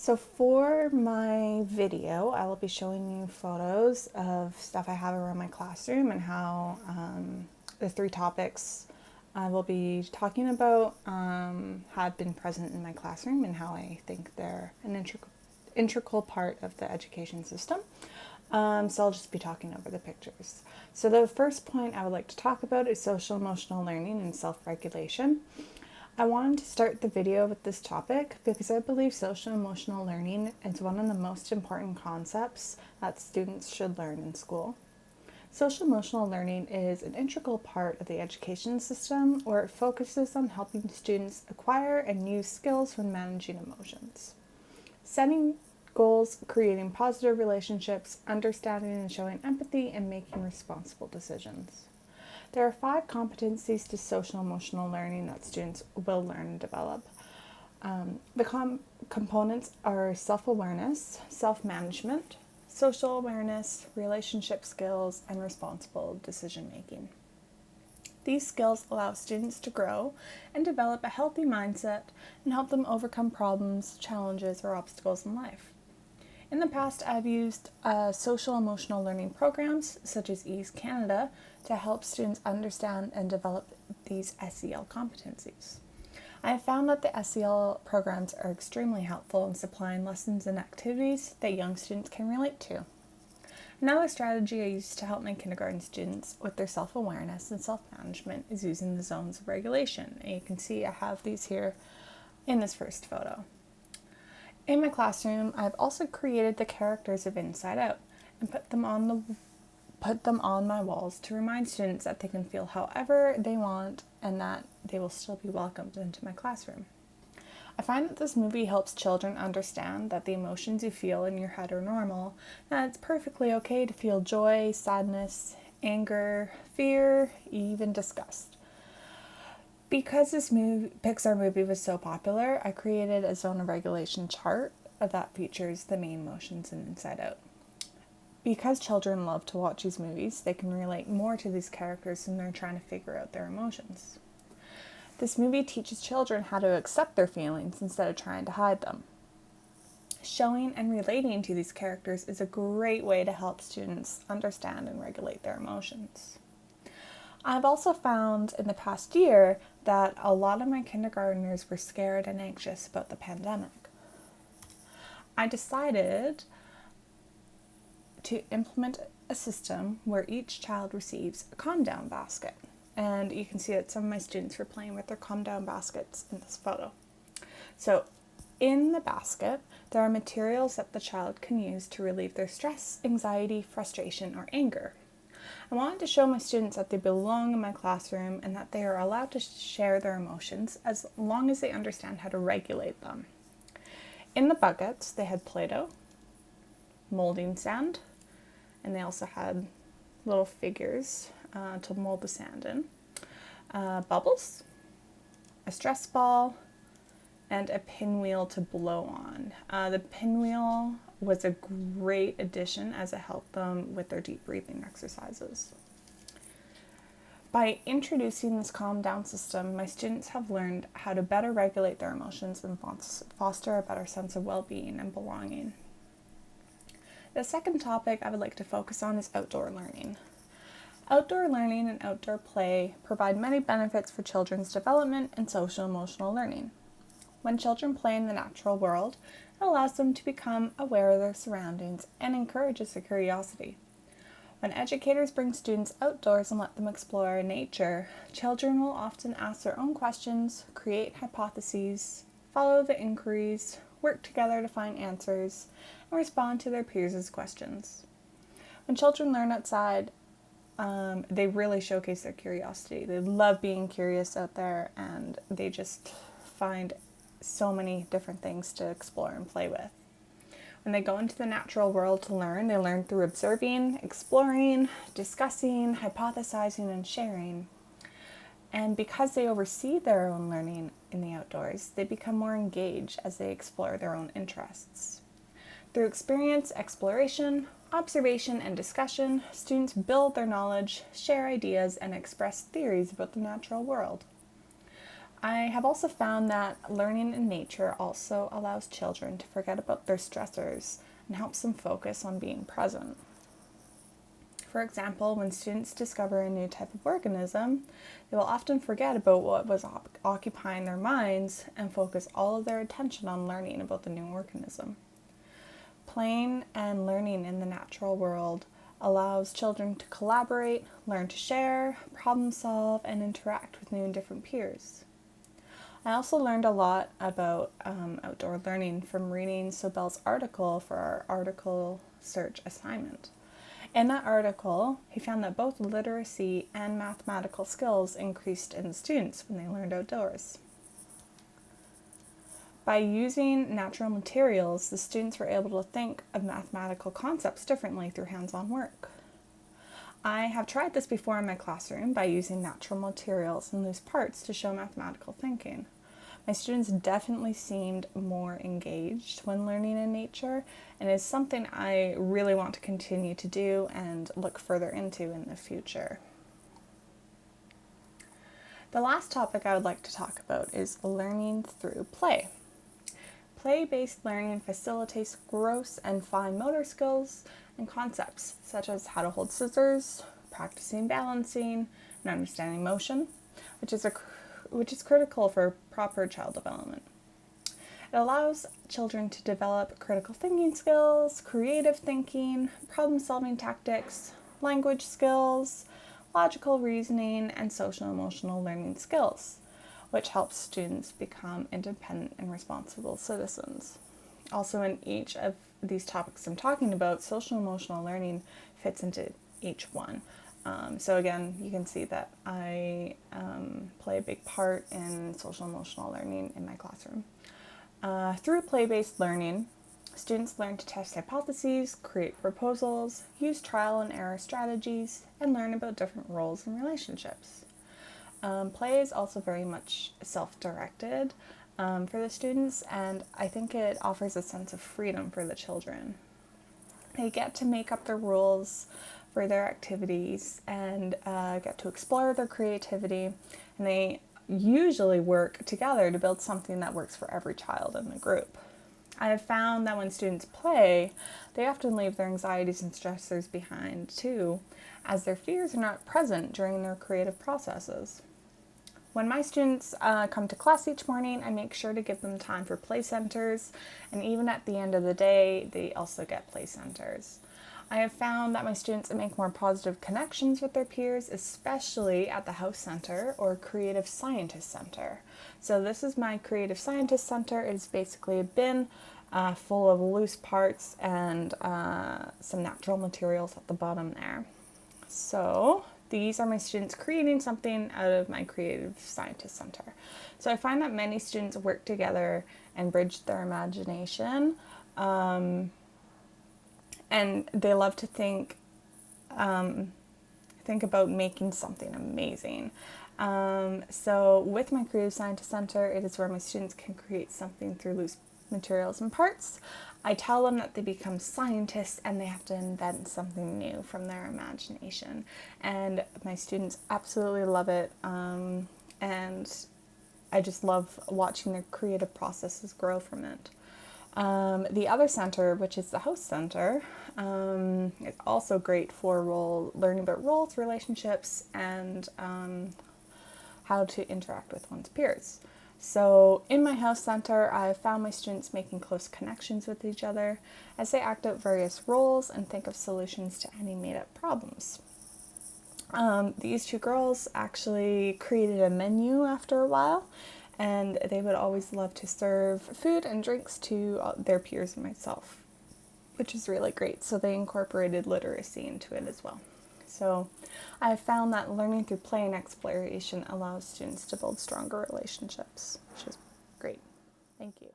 So for my video, I will be showing you photos of stuff I have around my classroom and how the three topics I will be talking about have been present in my classroom and how I think they're an integral part of the education system. So I'll just be talking over the pictures. So the first point I would like to talk about is social emotional learning and self-regulation. I wanted to start the video with this topic because I believe social emotional learning is one of the most important concepts that students should learn in school. Social emotional learning is an integral part of the education system where it focuses on helping students acquire and use skills when managing emotions. Setting goals, creating positive relationships, understanding and showing empathy, and making responsible decisions. There are 5 competencies to social emotional learning that students will learn and develop. The components are self-awareness, self-management, social awareness, relationship skills, and responsible decision-making. These skills allow students to grow and develop a healthy mindset and help them overcome problems, challenges, or obstacles in life. In the past, I've used social emotional learning programs such as Ease Canada to help students understand and develop these SEL competencies. I have found that the SEL programs are extremely helpful in supplying lessons and activities that young students can relate to. Another strategy I use to help my kindergarten students with their self-awareness and self-management is using the zones of regulation. And you can see I have these here in this first photo. In my classroom, I've also created the characters of Inside Out and put them on my walls to remind students that they can feel however they want and that they will still be welcomed into my classroom. I find that this movie helps children understand that the emotions you feel in your head are normal, and it's perfectly okay to feel joy, sadness, anger, fear, even disgust. Because this Pixar movie was so popular, I created a zone of regulation chart that features the main emotions in Inside Out. Because children love to watch these movies, they can relate more to these characters when they're trying to figure out their emotions. This movie teaches children how to accept their feelings instead of trying to hide them. Showing and relating to these characters is a great way to help students understand and regulate their emotions. I've also found in the past year that a lot of my kindergartners were scared and anxious about the pandemic. I decided to implement a system where each child receives a calm down basket. And you can see that some of my students were playing with their calm down baskets in this photo. So in the basket, there are materials that the child can use to relieve their stress, anxiety, frustration, or anger. I wanted to show my students that they belong in my classroom and that they are allowed to share their emotions as long as they understand how to regulate them. In the buckets, they had Play-Doh, molding sand, and they also had little figures to mold the sand in, bubbles, a stress ball, and a pinwheel to blow on. The pinwheel was a great addition as it helped them with their deep breathing exercises. By introducing this calm down system, my students have learned how to better regulate their emotions and foster a better sense of well-being and belonging. The second topic I would like to focus on is outdoor learning. Outdoor learning and outdoor play provide many benefits for children's development and social emotional learning. When children play in the natural world, it allows them to become aware of their surroundings and encourages their curiosity. When educators bring students outdoors and let them explore nature, children will often ask their own questions, create hypotheses, follow the inquiries, work together to find answers, and respond to their peers' questions. When children learn outside, they really showcase their curiosity. They love being curious out there, and they just find so many different things to explore and play with. When they go into the natural world to learn, they learn through observing, exploring, discussing, hypothesizing, and sharing. And because they oversee their own learning in the outdoors, they become more engaged as they explore their own interests. Through experience, exploration, observation, and discussion, students build their knowledge, share ideas, and express theories about the natural world. I have also found that learning in nature also allows children to forget about their stressors and helps them focus on being present. For example, when students discover a new type of organism, they will often forget about what was occupying their minds and focus all of their attention on learning about the new organism. Playing and learning in the natural world allows children to collaborate, learn to share, problem solve, and interact with new and different peers. I also learned a lot about outdoor learning from reading Sobel's article for our article search assignment. In that article, he found that both literacy and mathematical skills increased in students when they learned outdoors. By using natural materials, the students were able to think of mathematical concepts differently through hands-on work. I have tried this before in my classroom by using natural materials and loose parts to show mathematical thinking. My students definitely seemed more engaged when learning in nature, and is something I really want to continue to do and look further into in the future. The last topic I would like to talk about is learning through play. Play-based learning facilitates gross and fine motor skills and concepts such as how to hold scissors, practicing balancing, and understanding motion, which is critical for proper child development. It allows children to develop critical thinking skills, creative thinking, problem-solving tactics, language skills, logical reasoning, and social-emotional learning skills, which helps students become independent and responsible citizens. Also, in each of these topics I'm talking about, social-emotional learning fits into each one. So again, you can see that I play a big part in social-emotional learning in my classroom. Through play-based learning, students learn to test hypotheses, create proposals, use trial and error strategies, and learn about different roles and relationships. Play is also very much self-directed for the students, and I think it offers a sense of freedom for the children. They get to make up the rules for their activities and get to explore their creativity, and they usually work together to build something that works for every child in the group. I have found that when students play, they often leave their anxieties and stressors behind too, as their fears are not present during their creative processes. When my students come to class each morning, I make sure to give them time for play centers, and even at the end of the day, they also get play centers. I have found that my students make more positive connections with their peers, especially at the House Center or Creative Scientist Center. So this is my Creative Scientist Center. It is basically a bin full of loose parts and some natural materials at the bottom there. So these are my students creating something out of my Creative Scientist Center. So I find that many students work together and bridge their imagination. And they love to think about making something amazing. So with my Creative Scientist Center, it is where my students can create something through loose materials and parts. I tell them that they become scientists and they have to invent something new from their imagination. And my students absolutely love it. And I just love watching their creative processes grow from it. The other center, which is the House Center, is also great for learning about roles, relationships, and how to interact with one's peers. So in my House Center, I have found my students making close connections with each other as they act out various roles and think of solutions to any made-up problems. These two girls actually created a menu after a while, and they would always love to serve food and drinks to their peers and myself, which is really great. So they incorporated literacy into it as well. So I have found that learning through play and exploration allows students to build stronger relationships, which is great. Thank you.